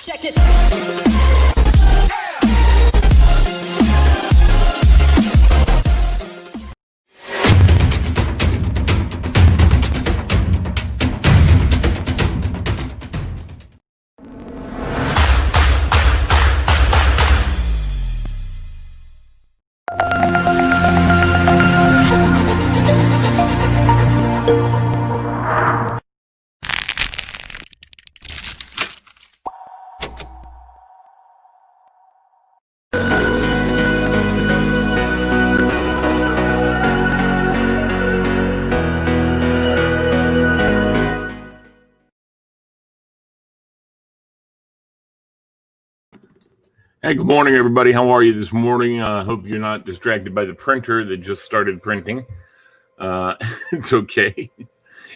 Check this. Hey, good morning, everybody. How are you this morning? I hope you're not distracted by the printer that just started printing. It's okay.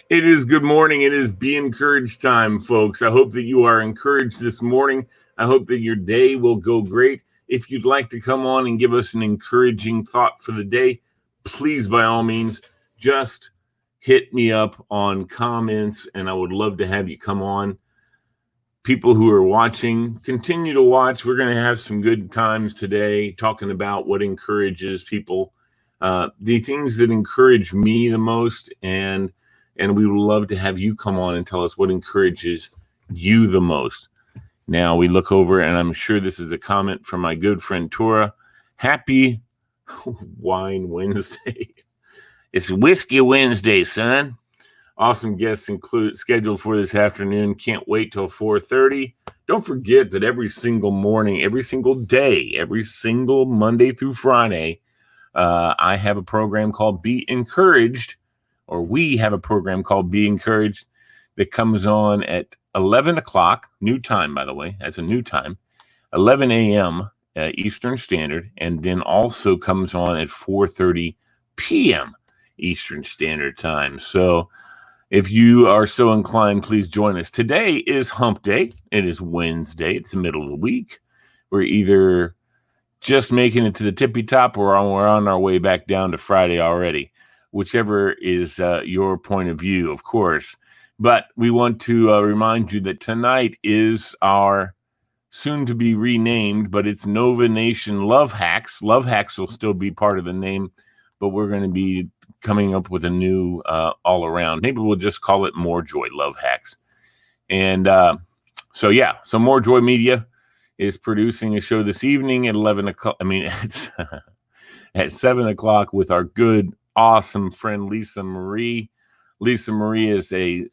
It is good morning. It is Be Encouraged time, folks. I hope that you are encouraged this morning. I hope that your day will go great. If you'd like to come on and give us an encouraging thought for the day, please, by all means, just hit me up on comments, and I would love to have you come on. People who are watching, continue to watch. We're going to have some good times today talking about what encourages people, the things that encourage me the most, and we would love to have you come on and tell us what encourages you the most. Now we look over, and I'm sure this is a comment from my good friend Tora. Happy Wine Wednesday. It's Whiskey Wednesday, son. Awesome guests scheduled for this afternoon. Can't wait till 4:30. Don't forget that every single morning, every single day, every single Monday through Friday, I have a program called Be Encouraged, or we have a program called Be Encouraged that comes on at 11 o'clock, new time, by the way. That's a new time, 11 a.m. Eastern Standard, and then also comes on at 4:30 p.m. Eastern Standard Time. So if you are so inclined, please join us. Today is hump day. It is Wednesday. It's the middle of the week. We're either just making it to the tippy top or we're on our way back down to Friday already, whichever is your point of view, of course. But we want to remind you that tonight is our soon to be renamed, but it's Nova Nation Love Hacks. Love Hacks will still be part of the name, but we're going to be coming up with a new all around. Maybe we'll just call it More Joy Love Hacks. And so More Joy Media is producing a show this evening at 11 o'clock. I mean, it's at 7 o'clock with our good, awesome friend Lisa Marie. Lisa Marie is a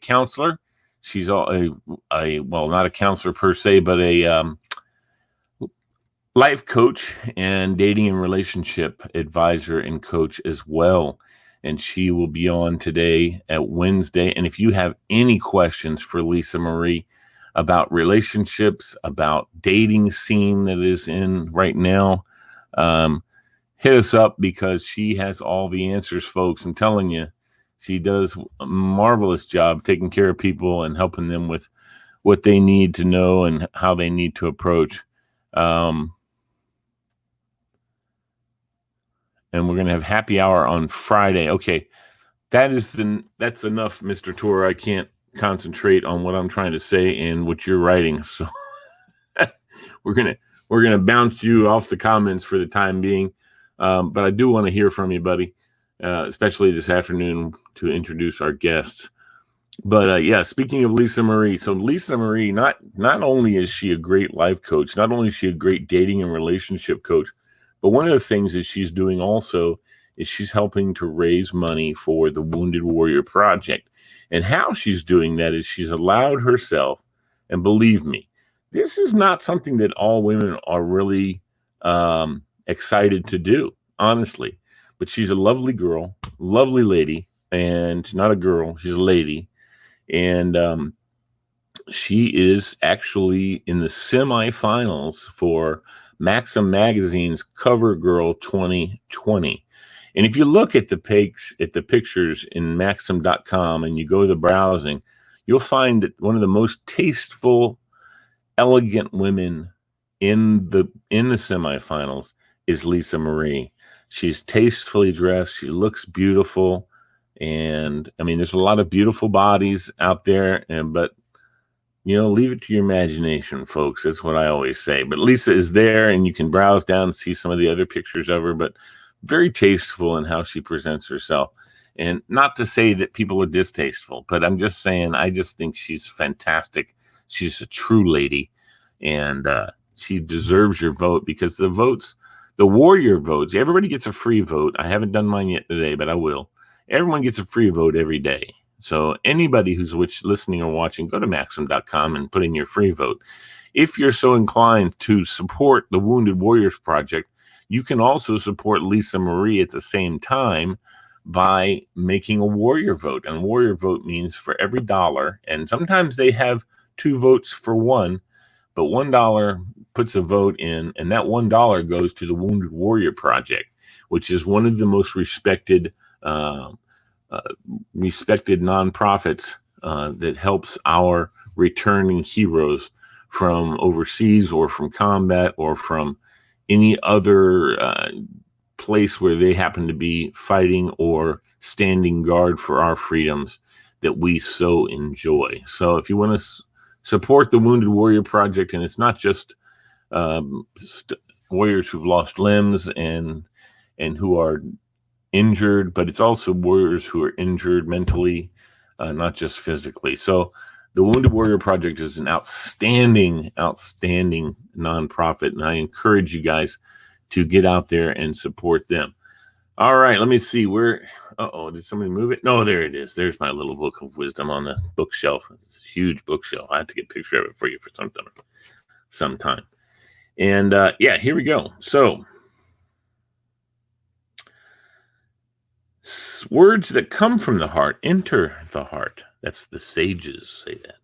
counselor. She's not a counselor per se, but a life coach and dating and relationship advisor and coach as well. And she will be on today at Wednesday. And if you have any questions for Lisa Marie about relationships, about dating scene that is in right now, hit us up because she has all the answers, folks. I'm telling you, she does a marvelous job taking care of people and helping them with what they need to know and how they need to approach. And we're going to have happy hour on Friday. Okay, that's enough, Mr. Tor. I can't concentrate on what I'm trying to say and what you're writing. So we're gonna bounce you off the comments for the time being. But I do want to hear from you, buddy, especially this afternoon to introduce our guests. But speaking of Lisa Marie, so Lisa Marie, not only is she a great life coach, not only is she a great dating and relationship coach, but one of the things that she's doing also is she's helping to raise money for the Wounded Warrior Project. And how she's doing that is she's allowed herself, and believe me, this is not something that all women are really excited to do, honestly. But she's a lovely girl, lovely lady, and not a girl, she's a lady. And she is actually in the semifinals for Maxim Magazine's Cover Girl 2020. And if you look at the pictures in Maxim.com and you go to the browsing, you'll find that one of the most tasteful, elegant women in the semifinals is Lisa Marie. She's tastefully dressed. She looks beautiful. And I mean, there's a lot of beautiful bodies out there, but leave it to your imagination, folks. That's what I always say. But Lisa is there, and you can browse down and see some of the other pictures of her, but very tasteful in how she presents herself. And not to say that people are distasteful, but I'm just saying, I just think she's fantastic. She's a true lady, and she deserves your vote, because the warrior votes, everybody gets a free vote. I haven't done mine yet today, but I will. Everyone gets a free vote every day. So anybody who's listening or watching, go to Maxim.com and put in your free vote. If you're so inclined to support the Wounded Warriors Project, you can also support Lisa Marie at the same time by making a warrior vote. And a warrior vote means for every $1, and sometimes they have 2 votes for $1, but $1 puts a vote in, and that $1 goes to the Wounded Warrior Project, which is one of the most respected nonprofits that helps our returning heroes from overseas or from combat or from any other place where they happen to be fighting or standing guard for our freedoms that we so enjoy. So if you want to support the Wounded Warrior Project, and it's not just warriors who've lost limbs and who are injured, but it's also warriors who are injured mentally, not just physically. So the Wounded Warrior Project is an outstanding nonprofit, and I encourage you guys to get out there and support them. All right, let me see where. Did somebody move it? No, there it is. There's my little book of wisdom on the bookshelf. It's a huge bookshelf. I have to get a picture of it for you for sometime. And here we go. So, words that come from the heart enter the heart. That's the sages say that.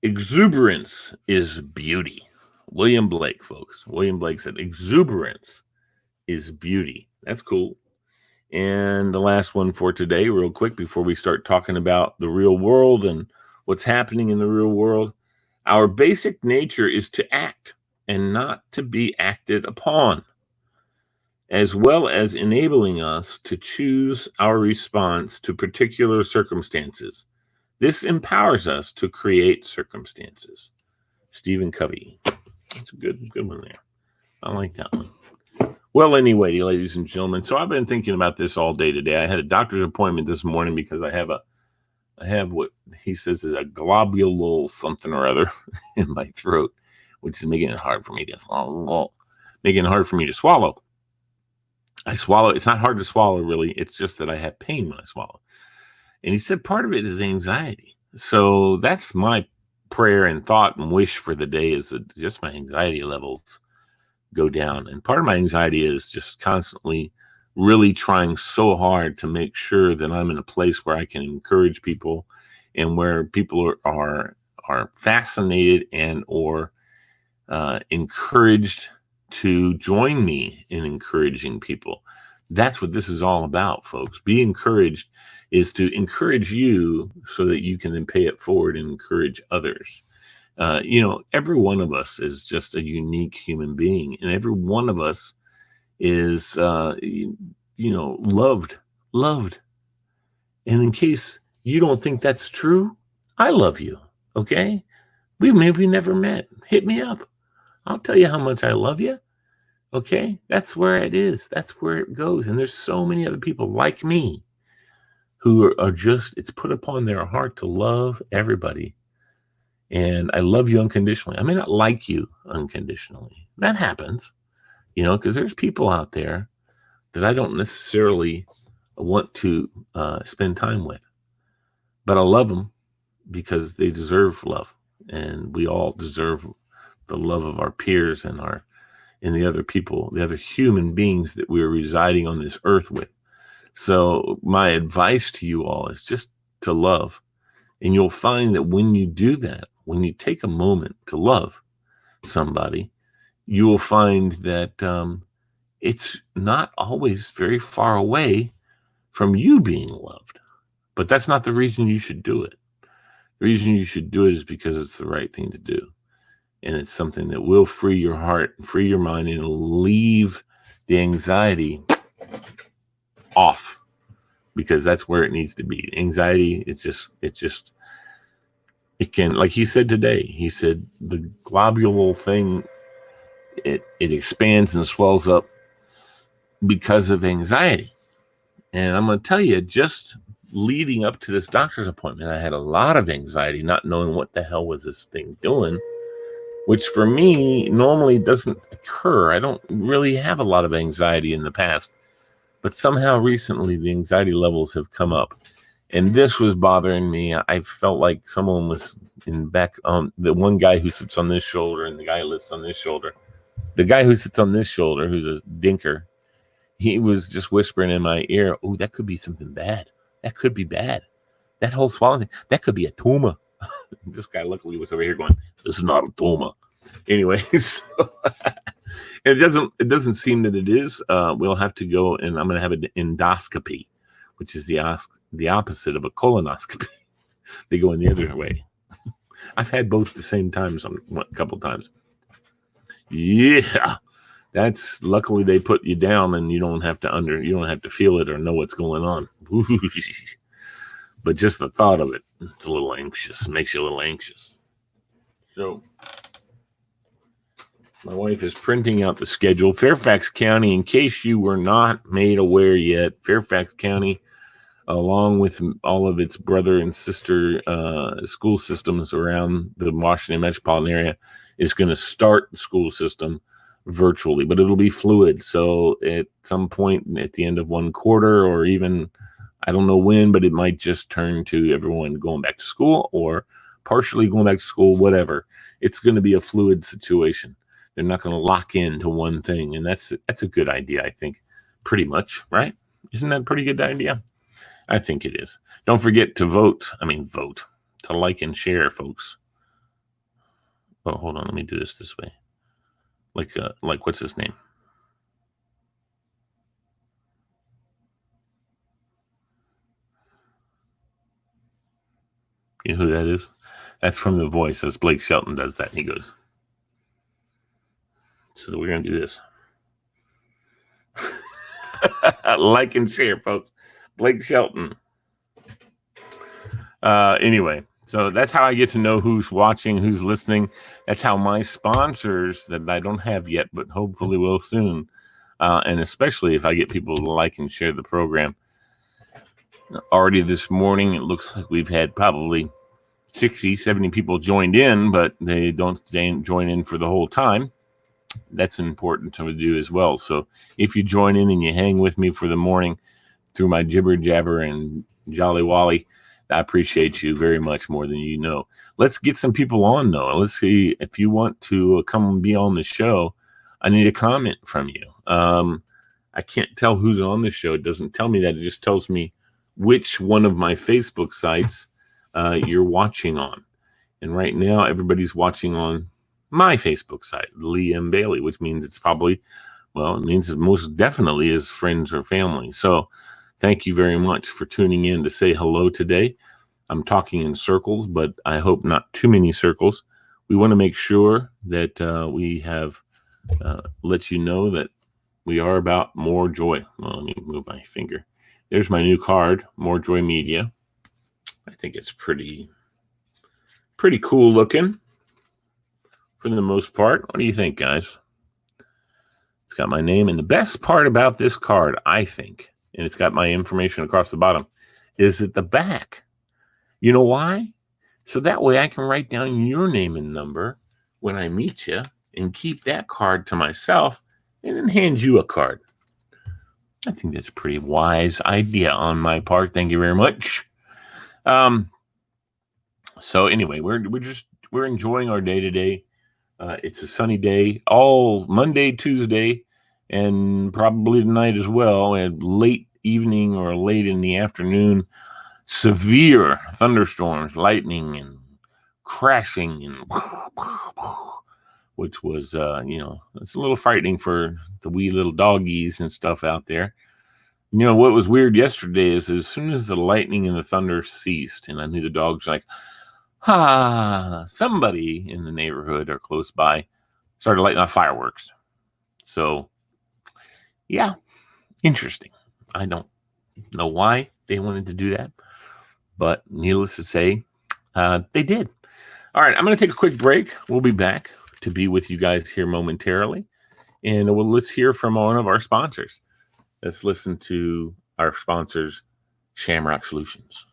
Exuberance is beauty. William Blake, folks. William Blake said, exuberance is beauty. That's cool. And the last one for today, real quick, before we start talking about the real world and what's happening in the real world. Our basic nature is to act and not to be acted upon, as well as enabling us to choose our response to particular circumstances. This empowers us to create circumstances. Stephen Covey. That's a good one there. I like that one. Well, anyway, ladies and gentlemen, so I've been thinking about this all day today. I had a doctor's appointment this morning because I have what he says is a globule something or other in my throat, which is making it hard for me to swallow. I swallow. It's not hard to swallow, really. It's just that I have pain when I swallow. And he said part of it is anxiety. So that's my prayer and thought and wish for the day, is that just my anxiety levels go down. And part of my anxiety is just constantly really trying so hard to make sure that I'm in a place where I can encourage people, and where people are fascinated and or encouraged to join me in encouraging people. That's what this is all about, folks. Be encouraged is to encourage you so that you can then pay it forward and encourage others. Every one of us is just a unique human being, and every one of us is, loved. And in case you don't think that's true, I love you. Okay. We maybe never met. Hit me up. I'll tell you how much I love you. Okay. That's where it is. That's where it goes. And there's so many other people like me who are just, it's put upon their heart to love everybody. And I love you unconditionally. I may not like you unconditionally. That happens, because there's people out there that I don't necessarily want to spend time with. But I love them because they deserve love. And we all deserve the love of our peers and the other people, the other human beings that we're residing on this earth with. So my advice to you all is just to love. And you'll find that when you do that, when you take a moment to love somebody, you will find that it's not always very far away from you being loved. But that's not the reason you should do it. The reason you should do it is because it's the right thing to do. And it's something that will free your heart, free your mind, and leave the anxiety off, because that's where it needs to be. Anxiety, it's just it can, like he said today, he said the globule thing, it expands and swells up because of anxiety. And I'm going to tell you, just leading up to this doctor's appointment, I had a lot of anxiety, not knowing what the hell was this thing doing, which for me normally doesn't occur. I don't really have a lot of anxiety in the past, but somehow recently the anxiety levels have come up. And this was bothering me. I felt like someone was in back on the one guy who sits on this shoulder and the guy who sits on this shoulder. The guy who sits on this shoulder, who's a dinker, he was just whispering in my ear, "Oh, that could be something bad. That could be bad. That whole swallowing thing, that could be a tumor." This guy luckily was over here going, "This is not a tumor." Anyway, so it doesn't seem that it is. We'll have to go, and I'm going to have an endoscopy, which is the opposite of a colonoscopy. They go in the other way. I've had both at the same time a couple times. Yeah, that's luckily they put you down and you don't have to feel it or know what's going on. But just the thought of it, it's a little anxious, makes you a little anxious. So my wife is printing out the schedule. Fairfax County, in case you were not made aware yet, Fairfax County, along with all of its brother and sister school systems around the Washington metropolitan area, is going to start the school system virtually, but it'll be fluid. So at some point at the end of one quarter, or even, I don't know when, but it might just turn to everyone going back to school or partially going back to school, whatever. It's going to be a fluid situation. They're not going to lock into one thing. And that's a good idea, I think, pretty much, right? Isn't that a pretty good idea? I think it is. Don't forget to vote, to like and share, folks. Oh, hold on. Let me do this way. Like what's his name? You know who that is? That's from The Voice. As Blake Shelton does that. He goes. So we're going to do this. Like and share, folks. Blake Shelton. Anyway, so that's how I get to know who's watching, who's listening. That's how my sponsors that I don't have yet, but hopefully will soon, and especially if I get people to like and share the program. Already this morning, it looks like we've had probably 60, 70 people joined in, but they don't join in for the whole time. That's important to do as well. So if you join in and you hang with me for the morning through my jibber jabber and jolly wally, I appreciate you very much, more than you know. Let's get some people on, though. Let's see, if you want to come be on the show, I need a comment from you. I can't tell who's on the show. It doesn't tell me that. It just tells me which one of my Facebook sites you're watching on. And right now, everybody's watching on my Facebook site, Lee M. Bailey, which means it's probably, it means it most definitely is friends or family. So thank you very much for tuning in to say hello today. I'm talking in circles, but I hope not too many circles. We want to make sure that we have let you know that we are about More Joy. Well, let me move my finger. There's my new card, More Joy Media. I think it's pretty cool looking for the most part. What do you think, guys? It's got my name. And the best part about this card, I think, and it's got my information across the bottom, is at the back. You know why? So that way I can write down your name and number when I meet you and keep that card to myself and then hand you a card. I think that's a pretty wise idea on my part. Thank you very much. So anyway, we're enjoying our day today. It's a sunny day, all Monday, Tuesday, and probably tonight as well, and late evening or late in the afternoon, severe thunderstorms, lightning, and crashing, and which was, it's a little frightening for the wee little doggies and stuff out there. You know, what was weird yesterday is as soon as the lightning and the thunder ceased, and I knew the dogs like, somebody in the neighborhood or close by started lighting off fireworks. So, yeah, interesting. I don't know why they wanted to do that, but needless to say, They did. All right, I'm going to take a quick break. We'll be back to be with you guys here momentarily. And let's hear from one of our sponsors. Let's listen to our sponsors, Shamrock Solutions.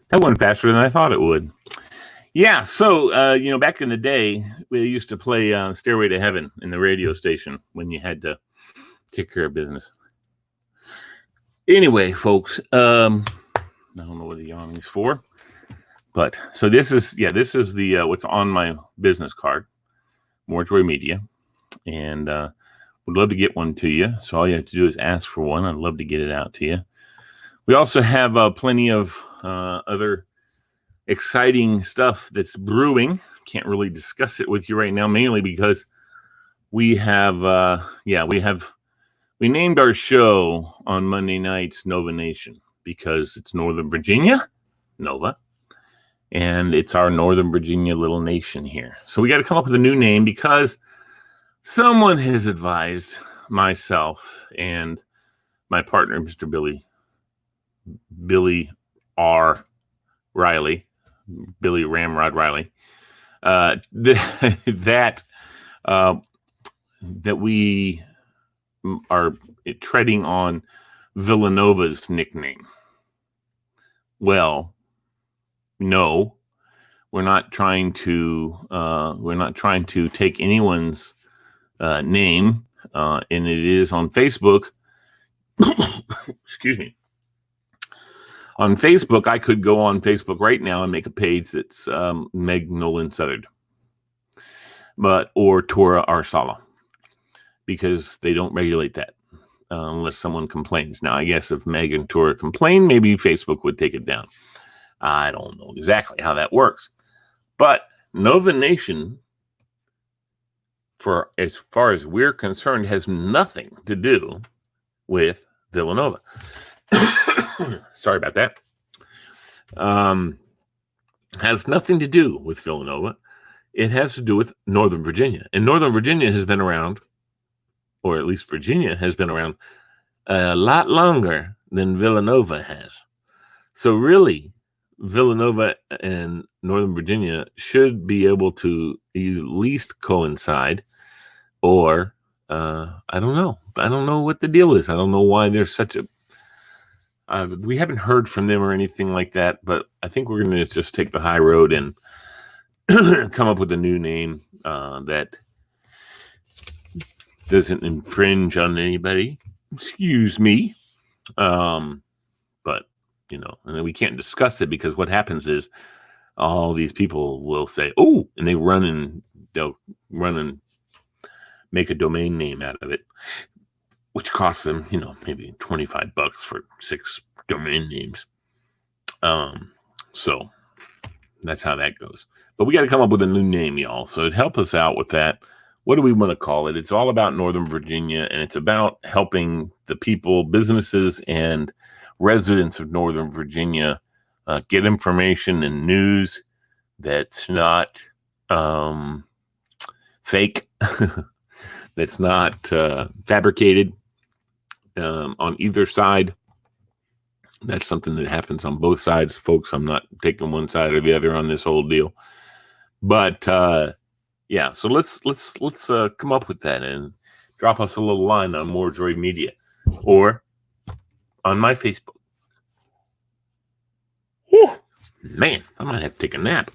That went faster than I thought it would. Yeah, so, back in the day, we used to play Stairway to Heaven in the radio station when you had to take care of business. Anyway, folks, I don't know what the yawning's for, but so this is the what's on my business card, More Joy Media, and would love to get one to you. So all you have to do is ask for one. I'd love to get it out to you. We also have plenty of other exciting stuff that's brewing. Can't really discuss it with you right now, mainly because we named our show on Monday nights Nova Nation because it's Northern Virginia, Nova, and it's our Northern Virginia little nation here. So we got to come up with a new name because someone has advised myself and my partner, Mr. Billy R. Riley, Billy Ramrod Riley, that we are treading on Villanova's nickname. Well, no, we're not trying to take anyone's name, and it is on Facebook. Excuse me. On Facebook, I could go on Facebook right now and make a page that's Meg Nolan Southard, or Tora Arsala, because they don't regulate that unless someone complains. Now, I guess if Meg and Tora complain, maybe Facebook would take it down. I don't know exactly how that works, but Nova Nation, for as far as we're concerned, has nothing to do with Villanova. Sorry about that. Has nothing to do with Villanova. It has to do with Northern Virginia. And Northern Virginia has been around, or at least Virginia has been around a lot longer than Villanova has. So really, Villanova and Northern Virginia should be able to at least coincide, or I don't know. I don't know what the deal is. I don't know why there's such a we haven't heard from them or anything like that, but I think we're going to just take the high road and come up with a new name that doesn't infringe on anybody. Excuse me. But, and then we can't discuss it because what happens is all these people will say, oh, and they'll run and make a domain name out of it, which costs them, maybe $25 for 6 domain names. So that's how that goes. But we got to come up with a new name, y'all. So help us out with that. What do we want to call it? It's all about Northern Virginia, and it's about helping the people, businesses, and residents of Northern Virginia get information and news that's not fake, that's not fabricated on either side. That's something that happens on both sides, folks. I'm not taking one side or the other on this whole deal. But yeah, so let's come up with that and drop us a little line on More Joy Media or on my Facebook. Whew, man, I might have to take a nap.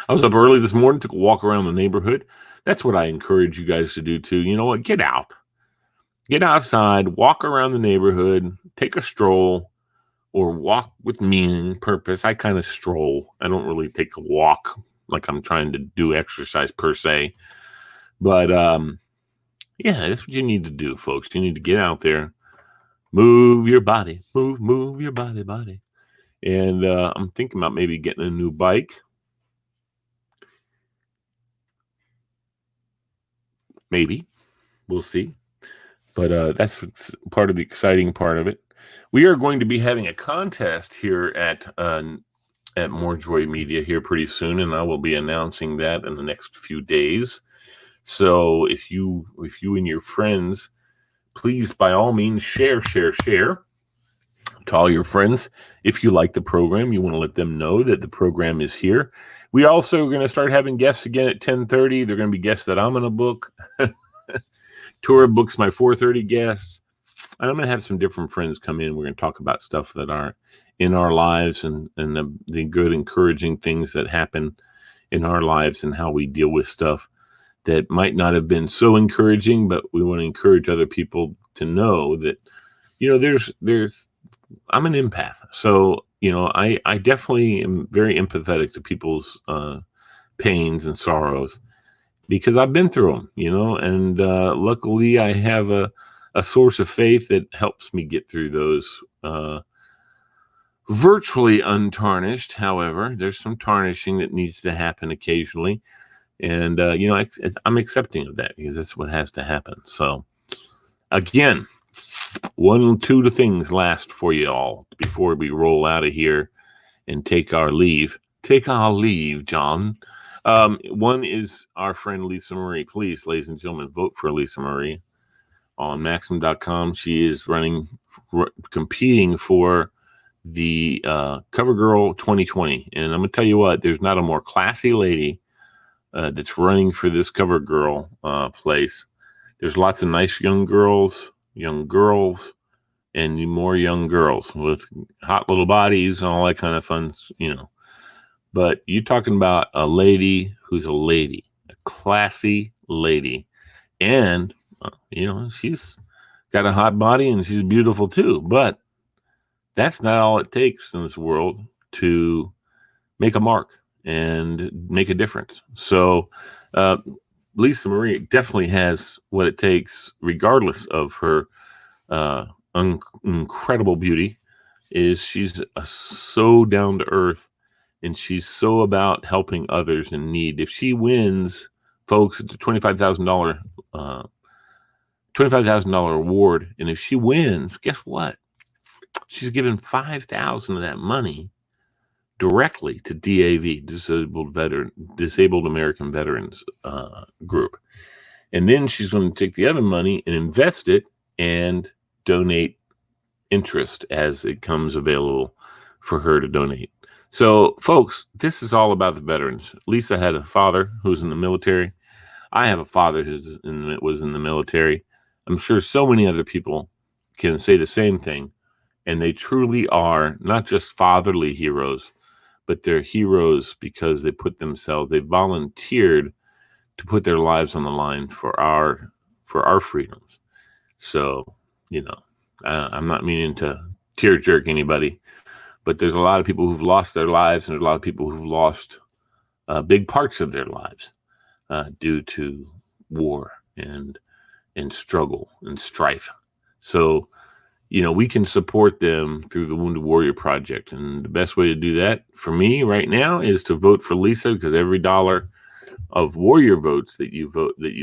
I was up early this morning, took a walk around the neighborhood. That's what I encourage you guys to do too. You know what? Get out. Get outside, walk around the neighborhood, take a stroll, or walk with meaning, purpose. I kind of stroll. I don't really take a walk like I'm trying to do exercise per se, but yeah, that's what you need to do, folks. You need to get out there, move your body, move your body. And I'm thinking about maybe getting a new bike. Maybe. We'll see. But that's part of the exciting part of it. We are going to be having a contest here at More Joy Media here pretty soon, and I will be announcing that in the next few days. So if you and your friends, please by all means share to all your friends. If you like the program, you want to let them know that the program is here. We also are going to start having guests again at 10:30. They're going to be guests that I'm going to book. Tora books my 4:30 guests. And I'm going to have some different friends come in. We're going to talk about stuff that are in our lives and the good, encouraging things that happen in our lives and how we deal with stuff that might not have been so encouraging, but we want to encourage other people to know that, I'm an empath. So, I definitely am very empathetic to people's pains and sorrows because I've been through them, and luckily I have a source of faith that helps me get through those virtually untarnished. However, there's some tarnishing that needs to happen occasionally. And, I'm accepting of that because that's what has to happen. So, again, 2 things last for you all before we roll out of here and take our leave. Take our leave, John. One is our friend Lisa Marie. Please, ladies and gentlemen, vote for Lisa Marie on Maxim.com. She is competing for the CoverGirl 2020. And I'm going to tell you what, there's not a more classy lady that's running for this CoverGirl place. There's lots of nice young girls, and more young girls with hot little bodies and all that kind of fun, But you're talking about a lady who's a lady, a classy lady. And, she's got a hot body and she's beautiful too. But that's not all it takes in this world to make a mark and make a difference. So Lisa Marie definitely has what it takes, regardless of her incredible beauty. She's so down to earth, and she's so about helping others in need. If she wins, folks, it's a $25,000 award, and if she wins, guess what? She's given $5,000 of that money directly to DAV, Disabled American Veterans Group. And then she's going to take the other money and invest it and donate interest as it comes available for her to donate. So, folks, this is all about the veterans. Lisa had a father who's in the military. I have a father who was in the military. I'm sure so many other people can say the same thing. And they truly are not just fatherly heroes, but they're heroes because they volunteered to put their lives on the line for our freedoms. So, I'm not meaning to tear jerk anybody, but there's a lot of people who've lost their lives, and there's a lot of people who've lost big parts of their lives due to war and struggle and strife. So, we can support them through the Wounded Warrior Project. And the best way to do that for me right now is to vote for Lisa, because every dollar of warrior votes that you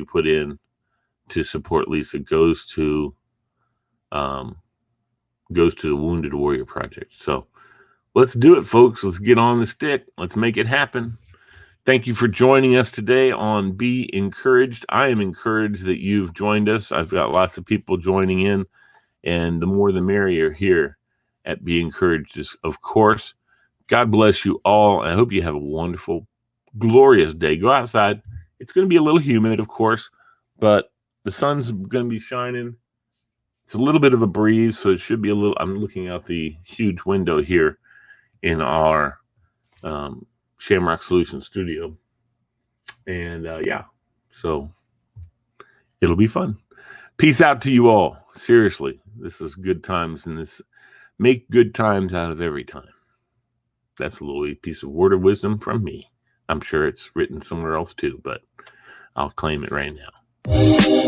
put in to support Lisa goes to the Wounded Warrior Project. So let's do it, folks. Let's get on the stick. Let's make it happen. Thank you for joining us today on Be Encouraged. I am encouraged that you've joined us. I've got lots of people joining in. And the more the merrier here at Be Encouraged, of course. God bless you all. I hope you have a wonderful, glorious day. Go outside. It's going to be a little humid, of course, but the sun's going to be shining. It's a little bit of a breeze, so it should be I'm looking out the huge window here in our Shamrock Solutions studio. And so it'll be fun. Peace out to you all. Seriously, this is good times, and make good times out of every time. That's a little piece of word of wisdom from me. I'm sure it's written somewhere else too, but I'll claim it right now.